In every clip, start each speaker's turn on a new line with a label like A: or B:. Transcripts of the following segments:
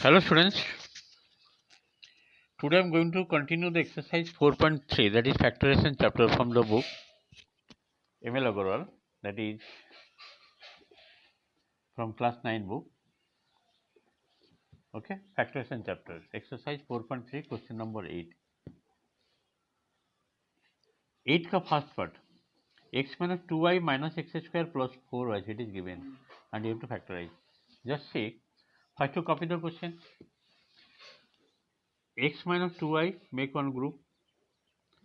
A: Hello students, today I am going to continue the exercise 4.3, that is factorization chapter from the book M.L. Agarwal, that is from class 9 book. Okay, factorization chapter, exercise 4.3, question number 8. 8 का first part, x minus 2y minus x square plus 4y, it is given and you have to factorize. Just see, first to copy the question. X minus 2y make one group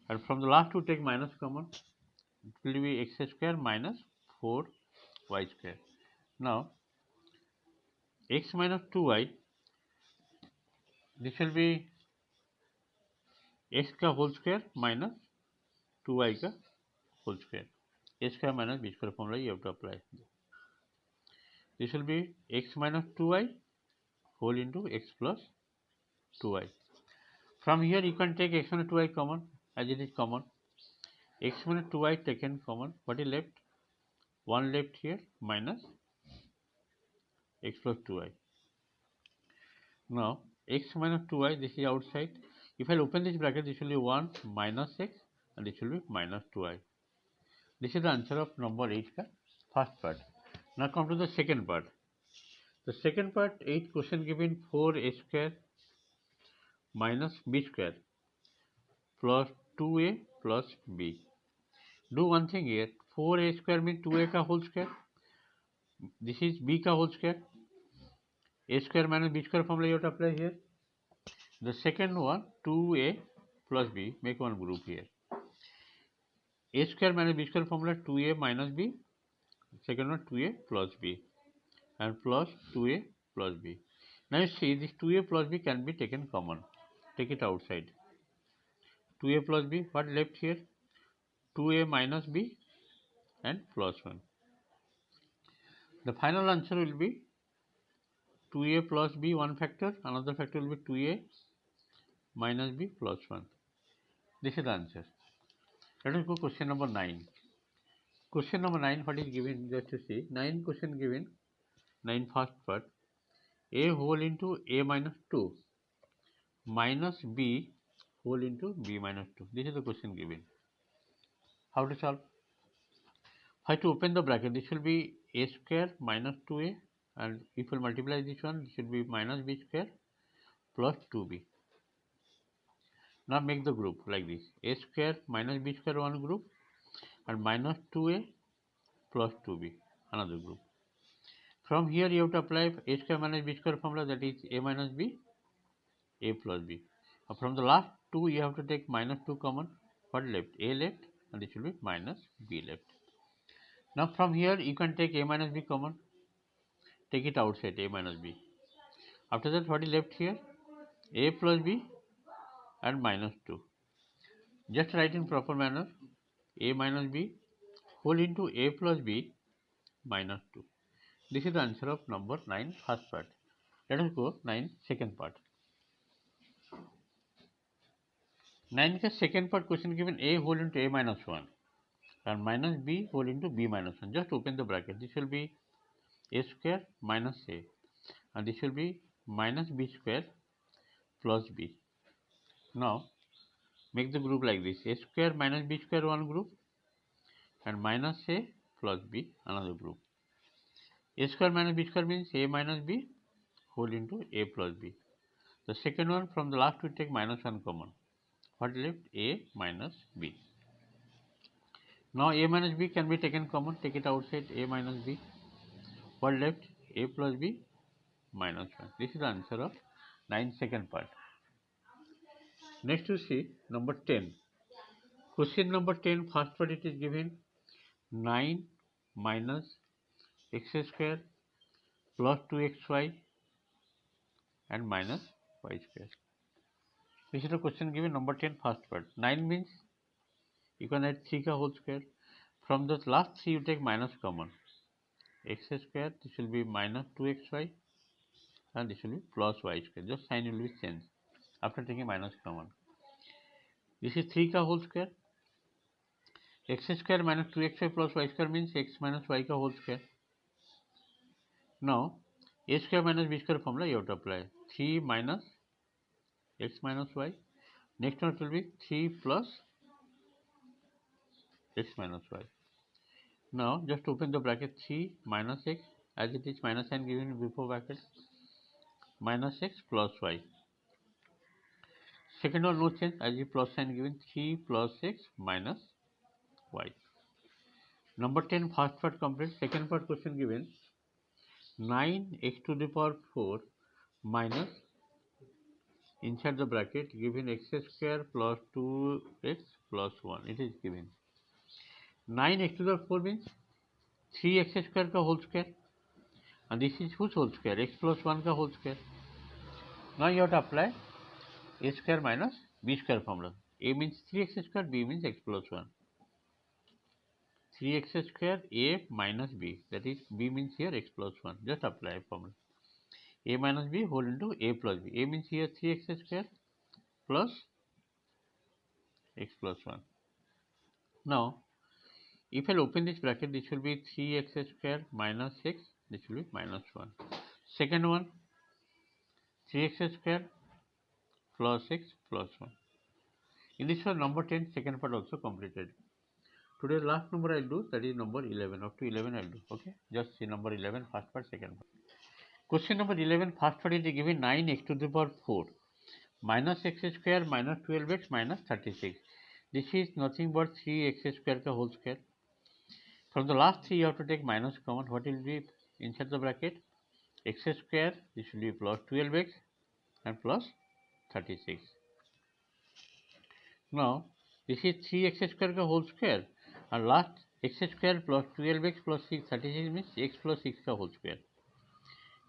A: and from the last to take minus common, it will be x square minus 4y square. Now x minus 2y, this will be x का whole square minus 2y का whole square, a square minus b square formula you have to apply. This will be x minus 2y whole into x plus 2y. From here you can take x minus 2y common as it is common. X minus 2y taken common, what is left? 1 left here minus x plus 2y. Now x minus 2y, this is outside. If I open this bracket, this will be 1 minus x and this will be minus 2y. This is the answer of number 8 ka first part. Now come to the second part. The second part, 8 question given 4a square minus b square plus 2a plus b. Do one thing here, 4a square means 2a ka whole square. This is b ka whole square. A square minus b square formula you have to apply here. The second one, 2a plus b, make one group here. A square minus b square formula 2a minus b. Second one 2a plus b and plus 2a plus b. Now you see this 2a plus b can be taken common. Take it outside. 2a plus b, what left here? 2a minus b and plus 1. The final answer will be 2a plus b, one factor, another factor will be 2a minus b plus 1. This is the answer. Let us go question number 9. Question number 9, what is given? Just to see, 9 question given, 9 first part, a whole into a minus 2 minus b whole into b minus 2. This is the question given. How to solve? How to open the bracket? This will be a square minus 2a and if you multiply this one, this should be minus b square plus 2b. Now make the group like this, a square minus b square one group and minus 2a plus 2b another group. From here you have to apply a square minus b square formula, that is a minus b, a plus b. From the last 2 you have to take minus 2 common. What left? A left and this will be minus b left. Now from here you can take a minus b common. Take it outside, a minus b. After that what is left here? A plus b and minus 2. Just write in proper manner, a minus b whole into a plus b minus 2. This is the answer of number 9 first part. Let us go 9 second part. 9 का second part question given a whole into a minus 1 and minus b whole into b minus 1. Just open the bracket. This will be a square minus a and this will be minus b square plus b. Now make the group like this, a square minus b square one group and minus a plus b another group. A square minus b square means a minus b whole into a plus b. The second one, from the last we take minus 1 common. What left? A minus b. Now a minus b can be taken common. Take it outside, a minus b. What left? A plus b minus 1. This is the answer of 9 second part. Next you see number 10. Question number 10 first part, it is given 9 minus x square plus 2xy and minus y square. This is the question given number 10 first part. 9 means you can add 3 ka whole square. From the last 3 you take minus common. X square, this will be minus 2xy and this will be plus y square. Just sign will be changed after taking minus common. This is 3 ka whole square. X square minus 2xy plus y square means x minus y ka whole square. Now a square minus b square formula you have to apply. 3 minus x minus y. Next one it will be 3 plus x minus y. Now just open the bracket 3 minus x as it is minus sign given before bracket minus x plus y. Second one no change as is plus sign given 3 plus x minus y. Number 10 first part complete. Second part question given 9x to the power 4 minus inside the bracket given x square plus 2x plus 1. It is given 9x to the 4 means 3x square का whole square and this is whose whole square? X plus 1 का whole square. Now you have to apply a square minus b square formula. A means 3x square, b means x plus 1. 3x square a minus b, that is b means here x plus 1. Just apply formula. A minus b whole into a plus b. A means here 3x square plus x plus 1. Now if I open this bracket, this will be 3x square minus x, this will be minus 1. Second one 3x square plus x plus 1. In this one number 10 second part also completed. Today last number I will do, that is number 11. Up to 11 I will do. Okay, just see number 11 first part second part. Question number 11 first part is given 9x to the power 4 minus x square minus 12x minus 36. This is nothing but 3x square ka whole square. From the last 3 you have to take minus common. What will be inside the bracket? X square, this will be plus 12x and plus 36. Now this is 3x square ka whole square and last x square plus 12x plus 36 means x plus 6 ka whole square.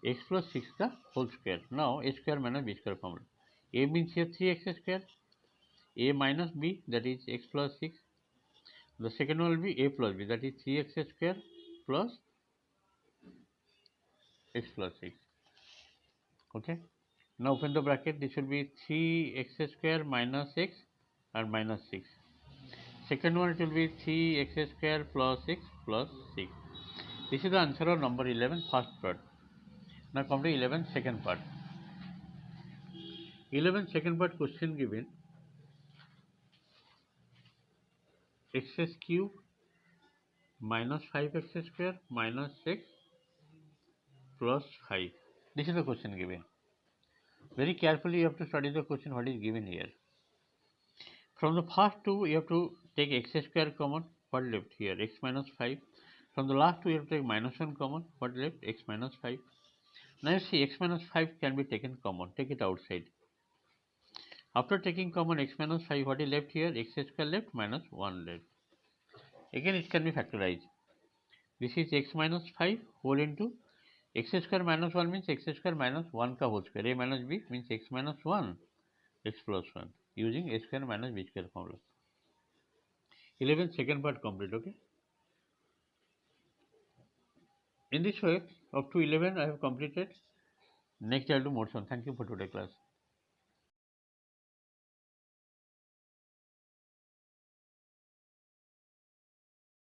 A: X plus 6 ka whole square. Now a square minus b square formula. A means here 3x square, a minus b, that is x plus 6. The second one will be a plus b, that is 3x square plus x plus 6. Okay. Now open the bracket. This will be 3x square minus x and minus 6. Second one it will be 3x square plus x plus 6. This is the answer of number 11 first part. Now come to 11 second part. 11 second part question given x cube minus 5x square minus x plus 5. This is the question given. Very carefully you have to study the question what is given here. From the first two you have to take x square common. What left here? X minus 5. From the last two you have to take minus 1 common. What left? X minus 5. Now you see x minus 5 can be taken common. Take it outside. After taking common x minus 5, what is left here? X square left minus 1 left. Again it can be factorized. This is x minus 5 whole into x square minus 1 means x square minus 1 ka whole square. A minus b means x minus 1 x plus 1 using a square minus b square formula. 11 second part complete. Okay. In this way up to 11 I have completed. Next I will do more. Thank you for today's class.